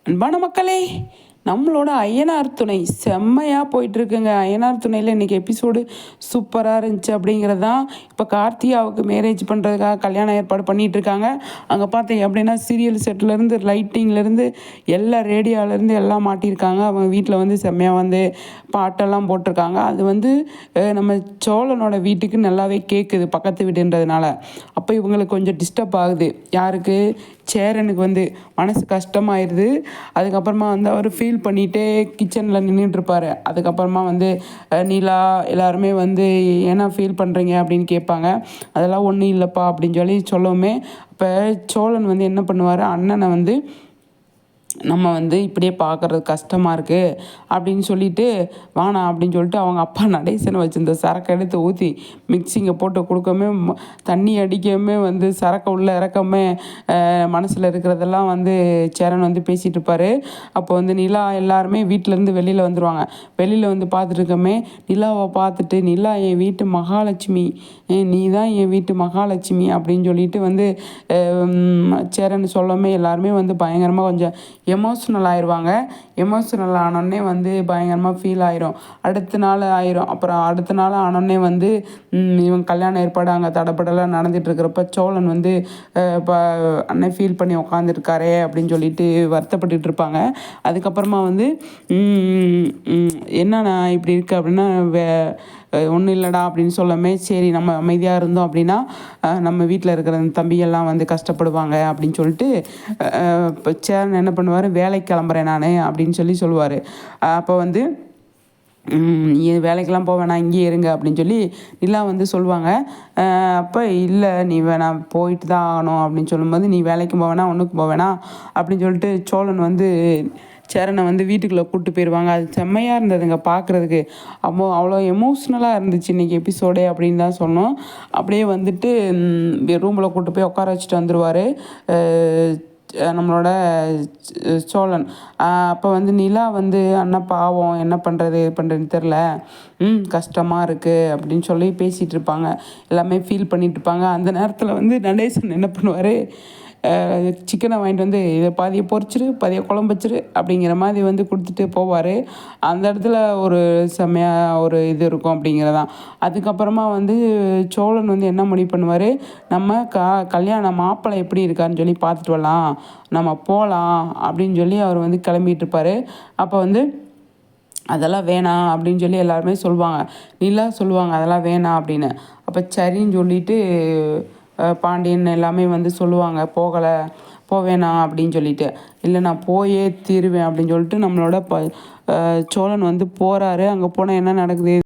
அன்பான மக்களே, நம்மளோட ஐயனார் துணை செம்மையாக போயிட்டுருக்குங்க. ஐயனார் துணையில் இன்றைக்கி எபிசோடு சூப்பராக இருந்துச்சு அப்படிங்கிறது தான். இப்போ கார்த்தியாவுக்கு மேரேஜ் பண்ணுறதுக்காக கல்யாணம் ஏற்பாடு பண்ணிகிட்ருக்காங்க. அங்கே பார்த்தீங்க அப்படின்னா சீரியல் செட்லேருந்து லைட்டிங்லேருந்து எல்லாம் ரேடியோவிலேருந்து எல்லாம் மாட்டியிருக்காங்க. அவங்க வீட்டில் வந்து செம்மையாக வந்து பாட்டெல்லாம் போட்டிருக்காங்க. அது வந்து நம்ம சோழனோட வீட்டுக்கு நல்லாவே கேட்குது, பக்கத்து வீடுன்றதுனால. அப்போ இவங்களுக்கு கொஞ்சம் டிஸ்டர்ப் ஆகுது. யாருக்கு? சேரனுக்கு வந்து மனசு கஷ்டமாயிருது. அதுக்கப்புறமா வந்து அவர் ஃபீல் பண்ணிகிட்டே கிச்சனில் நின்றுட்டுருப்பார். அதுக்கப்புறமா வந்து நிலா எல்லாருமே வந்து ஏன்னா ஃபீல் பண்ணுறீங்க அப்படின்னு கேட்பாங்க. அதெல்லாம் ஒன்றும் இல்லைப்பா அப்படின்னு சொல்லி சொல்லவுமே இப்போ சோழன் வந்து என்ன பண்ணுவார், அண்ணனை வந்து நம்ம வந்து இப்படியே பார்க்குறது கஷ்டமாக இருக்குது அப்படின்னு சொல்லிட்டு வானா அப்படின்னு சொல்லிட்டு அவங்க அப்பா நடேசனை வச்சுருந்த சரக்கை எடுத்து ஊற்றி மிக்சிங்கை போட்டு கொடுக்கவே தண்ணி அடிக்கவே வந்து சரக்கை உள்ளே இறக்கமே மனசில் இருக்கிறதெல்லாம் வந்து சேரன் வந்து பேசிகிட்டு இருப்பார். அப்போ வந்து நிலா எல்லாருமே வீட்டிலேருந்து வெளியில் வந்துடுவாங்க. வெளியில் வந்து பார்த்துட்டுருக்கமே நிலாவை பார்த்துட்டு, நிலா என் வீட்டு மகாலட்சுமி, நீ தான் என் வீட்டு மகாலட்சுமி அப்படின்னு சொல்லிட்டு வந்து சேரன் சொல்லவுமே எல்லாருமே வந்து பயங்கரமாக கொஞ்சம் எமோஷ்னல் ஆயிடுவாங்க. எமோஷ்னல் ஆனோடனே வந்து பயங்கரமாக ஃபீல் ஆயிரும். அடுத்த நாள் ஆயிரும். அப்புறம் அடுத்த நாள் ஆனோடனே வந்து இவங்க கல்யாண ஏற்பாடு அங்கே தடப்படலாம் நடந்துகிட்ருக்கிறப்ப சோழன் வந்து இப்போ அண்ணன் ஃபீல் பண்ணி உக்காந்துருக்காரே அப்படின்னு சொல்லிட்டு வருத்தப்பட்டுட்டு இருப்பாங்க. அதுக்கப்புறமா வந்து என்னண்ணா இப்படி இருக்குது அப்படின்னா ஒன்றும் இல்லைடா அப்படின்னு சொல்லமே சரி நம்ம அமைதியாக இருந்தோம் அப்படின்னா நம்ம வீட்டில் இருக்கிற தம்பியெல்லாம் வந்து கஷ்டப்படுவாங்க அப்படின்னு சொல்லிட்டு இப்போ சேரன் என்ன பண்ணுவார், வேலைக்கு கிளம்புறேன் நான் அப்படின்னு சொல்லுவார். அப்போ வந்து வேலைக்கெல்லாம் போக வேணாம், இங்கேயே இருங்க அப்படின்னு சொல்லி நிலா வந்து சொல்லுவாங்க. அப்போ இல்லை நீ வேணாம் போயிட்டு தான் ஆகணும் அப்படின்னு சொல்லும்போது நீ வேலைக்கும் போக வேணாம் ஒன்றுக்கும் போக வேணாம் அப்படின்னு சொல்லிட்டு சோழன் வந்து சேரனை வந்து வீட்டுக்குள்ளே கூப்பிட்டு போயிடுவாங்க. அது செம்மையாக இருந்ததுங்க பார்க்குறதுக்கு. அவ்வளோ எமோஷ்னலாக இருந்துச்சு இன்றைக்கி எபிசோடே அப்படின்னு தான் சொன்னோம். அப்படியே வந்துட்டு ரூமில் கூப்பிட்டு போய் உட்கார வச்சுட்டு வந்துடுவார் நம்மளோட சோழன். அப்போ வந்து நிலா வந்து அண்ணா பாவம் என்ன பண்ணுறது இது பண்ணுறதுன்னு தெரில, கஷ்டமாக இருக்குது அப்படின்னு சொல்லி பேசிகிட்டு இருப்பாங்க. எல்லாமே ஃபீல் பண்ணிகிட்டு இருப்பாங்க. அந்த நேரத்தில் வந்து நடேசன் என்ன பண்ணுவார், சிக்கனை வாங்கிட்டு வந்து இதை பாதியை பொரிச்சிரு பாதியை குழம்பு வச்சிரு அப்படிங்கிற மாதிரி வந்து கொடுத்துட்டு போவார். அந்த இடத்துல ஒரு செம்மையாக ஒரு இது இருக்கும் அப்படிங்கிறதான். அதுக்கப்புறமா வந்து சோழன் வந்து என்ன முடிவு பண்ணுவார், நம்ம கல்யாணம் மாப்பிள்ளை எப்படி இருக்காருன்னு சொல்லி பார்த்துட்டு வரலாம், நம்ம போகலாம் அப்படின்னு சொல்லி அவர் வந்து கிளம்பிட்டு இருப்பார். அப்போ வந்து அதெல்லாம் வேணாம் அப்படின்னு சொல்லி எல்லாருமே சொல்லுவாங்க. நிலா சொல்லுவாங்க அதெல்லாம் வேணாம் அப்படின்னு. அப்போ சரின்னு சொல்லிட்டு பாண்டியன் எல்லாமே வந்து சொல்லுவாங்க போவேணா அப்படின்னு சொல்லிட்டு. இல்லை நான் போயே தீருவேன் அப்படின்னு சொல்லிட்டு நம்மளோட சோழன் வந்து போகிறாரு. அங்கே போனால் என்ன நடக்குது